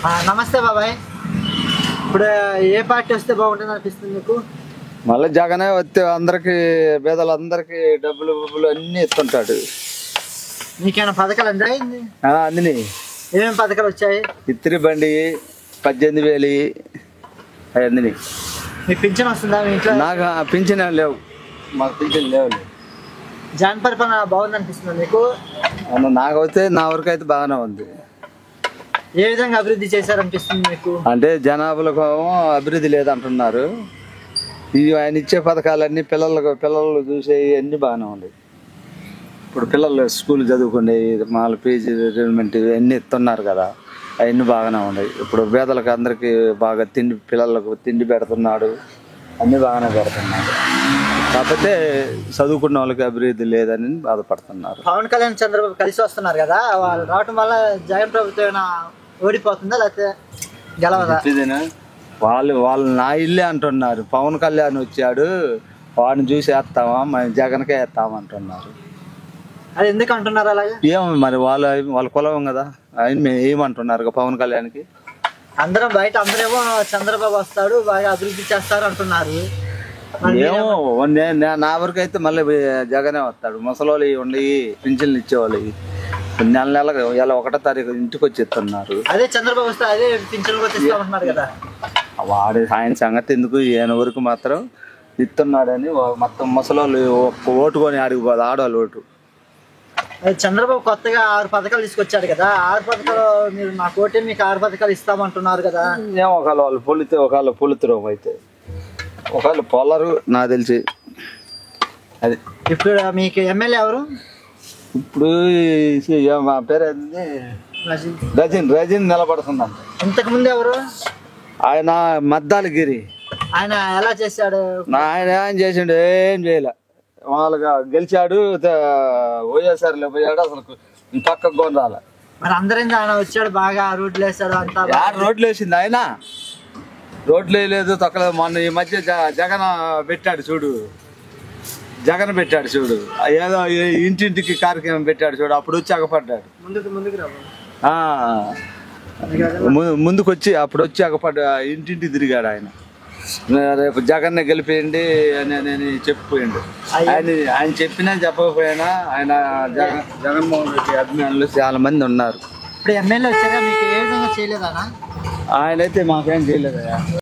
నమస్తే బాబాయ్. ఇప్పుడు ఏ పార్టీ వస్తే బాగుంటుంది అనిపిస్తుంది మీకు? మళ్ళీ జగనే వస్తే అందరికి పేదలందరికి డబ్బులు అన్ని ఇస్తుంటాడు. మీకేమైనా పథకాలు అందాయి? అందిని ఏమేమి పథకాలు వచ్చాయి? ఇత్తిరి బండి 18,000 అవన్నీ. మీకు పింఛన్ వస్తుందా మీ ఇంట్లో? నాకు పింఛన్ ఏం లేవు, మాకు పింఛన్ లేవు. జగన్ పరిపాలన బాగుంది అనిపిస్తుంది మీకు? నాకు అయితే నా వరకు అయితే బాగానే ఉంది. ఏ విధంగా అభివృద్ధి చేశారనిపిస్తుంది మీకు? అంటే జనాభాలకు అభివృద్ధి లేదంటున్నారు. ఇవి ఆయన ఇచ్చే పథకాలన్నీ పిల్లలు చూసే అన్నీ బాగానే ఉన్నాయి. ఇప్పుడు పిల్లలు స్కూల్ చదువుకునే మామూలు పీజీ రిటైర్మెంట్ అన్నీ ఇస్తున్నారు కదా, అవన్నీ బాగానే ఉన్నాయి. ఇప్పుడు పేదలకు అందరికీ బాగా పిల్లలకు తిండి పెడుతున్నాడు, అన్నీ బాగానే పెడుతున్నాడు. కాకపోతే చదువుకున్న వాళ్ళకి అభివృద్ధి లేదని బాధపడుతున్నారు. పవన్ కళ్యాణ్ చంద్రబాబు కలిసి వస్తున్నారు కదా, వాళ్ళు రావటం వల్ల జగన్ ప్రభుత్వం ఏమైనా ఓడిపోతుందా లేకపోతే గెలవదా? వాళ్ళు నా ఇల్లే అంటున్నారు. పవన్ కళ్యాణ్ వచ్చాడు, వాడిని చూసి వేస్తామా, మనం జగన్కే వేస్తామంటున్నారు. అది ఎందుకు అంటున్నారు అలాగే? ఏమో మరి వాళ్ళ కులం కదా, ఆయన మేము ఏమంటున్నారు పవన్ కళ్యాణ్కి. అందరం బయట అందరేమో చంద్రబాబు వస్తాడు బాగా అభివృద్ధి చేస్తారు అంటున్నారు. ఏమో నా వరకు అయితే మళ్ళీ జగనే వస్తాడు. ముసలి ఉండి పింఛన్లు ఇచ్చేవాళ్ళు నెల ఇలా 1వ తారీఖు ఇంటికి వచ్చి ఇస్తున్నారు. అదే చంద్రబాబు వస్తే అదే పింఛన్లు కూడా ఇస్తామంటున్నారు కదా. ఆయన సంగతి ఎందుకు, ఈయన వరకు మాత్రం ఇస్తున్నాడని మొత్తం ముసలి ఓటుకొని ఆడిపోదు ఆడవాళ్ళు ఓటు. చంద్రబాబు కొత్తగా 6 పథకాలు తీసుకొచ్చాడు కదా, 6 పథకాలు మీరు నాకు ఓటే మీకు 6 పథకాలు ఇస్తామంటున్నారు కదా. ఏమో ఒకవేళ వాళ్ళు పొలితే ఒకవేళ పొలుతురు అయితే ఒకవేళ పొలరు నాకు తెలిసి. అది ఇప్పుడు మీకు ఎమ్మెల్యే ఎవరు? ఇప్పుడు మా పేరు ఏంది, రజన్ నిలబడుతుందంట. ఇంతకు ముందు ఎవరు? ఆయన మద్దాలగిరి. ఆయన ఎలా చేశాడు? ఆయన ఏం చేసిండు, ఏం చేయలే. మామూలుగా గెలిచాడు, వైఎస్ఆర్లో పోయాడు, అసలు పక్కకు కొని రాలే. మరి అందరింది ఆయన వచ్చాడు బాగా రోడ్లు వేసాడు అంతా. రోడ్లు వేసింది ఆయన, రోడ్లు వేయలేదు తొక్కలేదు. మొన్న ఈ మధ్య జగన్ పెట్టాడు చూడు, జగన్ పెట్టాడు చూడు, ఏదో ఇంటింటికి కార్యక్రమం పెట్టాడు చూడు, అప్పుడు వచ్చి అగపడ్డాడు. ముందుకు వచ్చి అప్పుడు వచ్చి అగపడ్డా, ఇంటింటి తిరిగాడు ఆయన. రేపు జగన్ గెలిపేయండి అని చెప్పిపోయిండు. ఆయన చెప్పినా చెప్పకపోయినా ఆయన జగన్మోహన్ రెడ్డి అభిమానులు చాలా మంది ఉన్నారు. ఇప్పుడు ఎమ్మెల్యే వచ్చాక మీకు ఏ విధంగా చేయలేదా? ఆయన అయితే మాకేం చేయలేదయ్యా.